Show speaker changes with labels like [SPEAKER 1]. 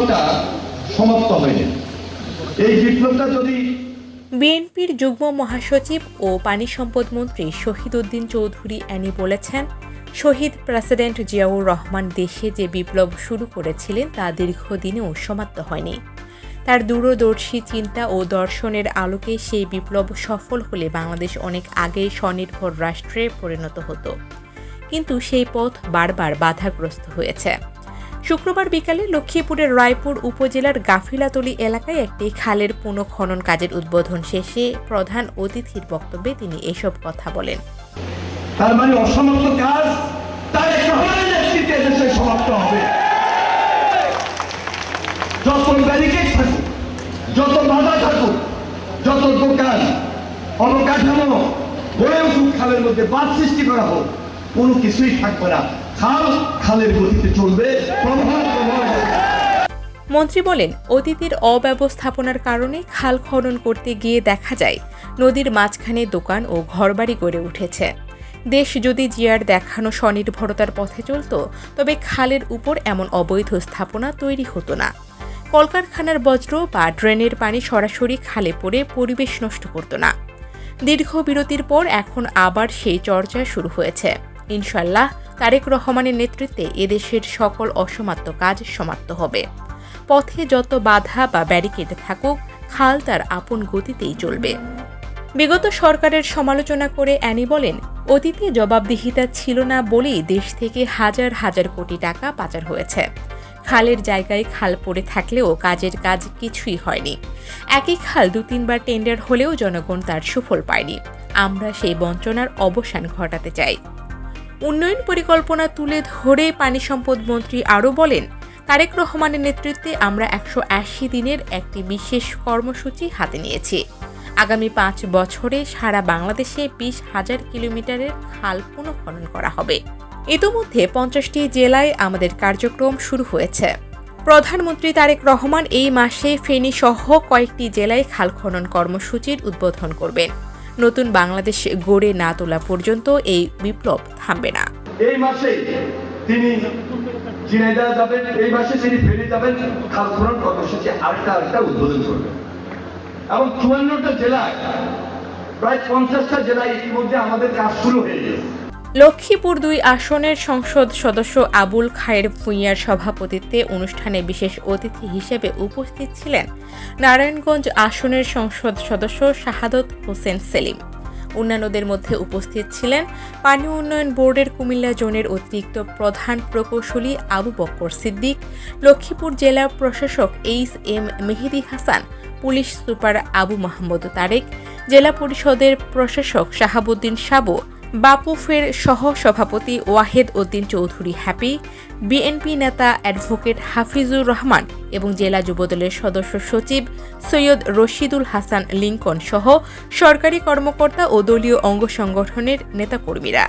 [SPEAKER 1] বিপ্লবটা সমাপ্ত হয়নি। এই বিপ্লবটা যদি
[SPEAKER 2] বিএনপির যুগ্ম মহাসচিব ও পানি সম্পদ মন্ত্রী শহীদ উদ্দিন চৌধুরী অ্যানি বলেছেন, শহীদ প্রেসিডেন্ট জিয়াউর রহমান দেশে যে বিপ্লব শুরু করেছিলেন তা দীর্ঘদিনেও সমাপ্ত হয়নি। তার দূরদর্শী চিন্তা ও দর্শনের আলোকে সেই বিপ্লব সফল হলে বাংলাদেশ অনেক আগেই স্বনির্ভর রাষ্ট্রে পরিণত হতো, কিন্তু সেই পথ বারবার বাধাগ্রস্ত হয়েছে। শুক্রবার বিকালে লক্ষ্মীপুরের রায়পুর উপজেলার গাফিলাতলী এলাকায় একটি খালের পুনঃখনন কাজের উদ্বোধন শেষে প্রধান অতিথির বক্তব্যে তিনি এসব কথা বলেন।
[SPEAKER 1] তার মানে অসমাপ্ত কাজ তারেক রহমানের নেতৃত্বে দেশে সমাপ্ত হবে। যত ব্যারিকেড থাকুক, যত বাধা থাকুক, যত দোকান অবকাঠামো গড়ে উঠুক, খালের মধ্যে বাঁধ সৃষ্টি করা হোক, কোনো কিছুই থাকবে না। খাল খালের গতিতে চলবে।
[SPEAKER 2] মন্ত্রী বলেন, অতীতের অব্যবস্থাপনার কারণে খাল খনন করতে গিয়ে দেখা যায় নদীর মাঝখানে দোকান ও ঘরবাড়ি গড়ে উঠেছে। দেশ যদি জিয়ার দেখানো স্বনির্ভরতার পথে চলত, তবে খালের উপর এমন অবৈধ স্থাপনা তৈরি হতো না। কলকারখানার বজ্র বা ড্রেনের পানি সরাসরি খালে পড়ে পরিবেশ নষ্ট করত না। দীর্ঘ বিরতির পর এখন আবার সেই চর্চা শুরু হয়েছে। ইনশাল্লাহ তারেক রহমানের নেতৃত্বে এদেশের সকল অসমাপ্ত কাজ সমাপ্ত হবে। পথে যত বাধা বা ব্যারিকেড থাকুক, খাল তার আপন গতিতেই চলবে। বিগত সরকারের সমালোচনা করে অ্যানি বলেন, অতীতে জবাবদিহিতা ছিল না বলেই দেশ থেকে হাজার হাজার কোটি টাকা পাচার হয়েছে। খালের জায়গায় খাল পড়ে থাকলেও কাজের কাজ কিছুই হয়নি। একই খাল 2-3 বার টেন্ডার হলেও জনগণ তার সুফল পায়নি। আমরা সেই বঞ্চনার অবসান ঘটাতে চাই। উন্নয়ন পরিকল্পনা তুলে ধরে পানি সম্পদ মন্ত্রী আরও বলেন, তারেক রহমানের নেতৃত্বে আমরা 180 দিনের একটি বিশেষ কর্মসূচি হাতে নিয়েছি। আগামী 5 বছরে সারা বাংলাদেশে 20,000 কিলোমিটারের খাল পুনঃখনন করা হবে। ইতোমধ্যে 50টি জেলায় আমাদের কার্যক্রম শুরু হয়েছে। প্রধানমন্ত্রী তারেক রহমান এই মাসে ফেনী সহ কয়েকটি জেলায় খাল খনন কর্মসূচির উদ্বোধন করবেন। নতুন বাংলাদেশ গড়ে না তোলা পর্যন্ত এই বিপ্লব থামবে না।
[SPEAKER 1] এই মাসে তিনি ঝিনাইদহ যাবেন, এই মাসে তিনি ফেনী যাবেন, খাল খনন কর্মসূচি আরেকটা উদ্বোধন করবেন। এবং 54টা জেলায়, প্রায় 50টা জেলায় ইতিমধ্যে আমাদের কাজ শুরু হয়ে গেছে।
[SPEAKER 2] লক্ষ্মীপুর 2 আসনের সংসদ সদস্য আবুল খায়ের ভূঁইয়ার সভাপতিত্বে অনুষ্ঠানে বিশেষ অতিথি হিসেবে উপস্থিত ছিলেন নারায়ণগঞ্জ আসনের সংসদ সদস্য শাহাদত হোসেন সেলিম। অন্যান্যদের মধ্যে উপস্থিত ছিলেন পানি উন্নয়ন বোর্ডের কুমিল্লা জোনের অতিরিক্ত প্রধান প্রকৌশলী আবু বক্কর সিদ্দিক, লক্ষ্মীপুর জেলা প্রশাসক এইচ.এম. মেহেদী হাসান, পুলিশ সুপার আবু মাহমুদ তারেক, জেলা পরিষদের প্রশাসক শাহাবুদ্দিন সাবু, বাপুফের সহ সভাপতি ওয়াহেদ উদ্দিন চৌধুরী হ্যাপি, বিএনপি নেতা অ্যাডভোকেট হাফিজুর রহমান এবং জেলা যুবদলের সদস্য সচিব সৈয়দ রশিদুল হাসান লিংকন সহ সরকারি কর্মকর্তা ও দলীয় অঙ্গ সংগঠনের নেতাকর্মীরা।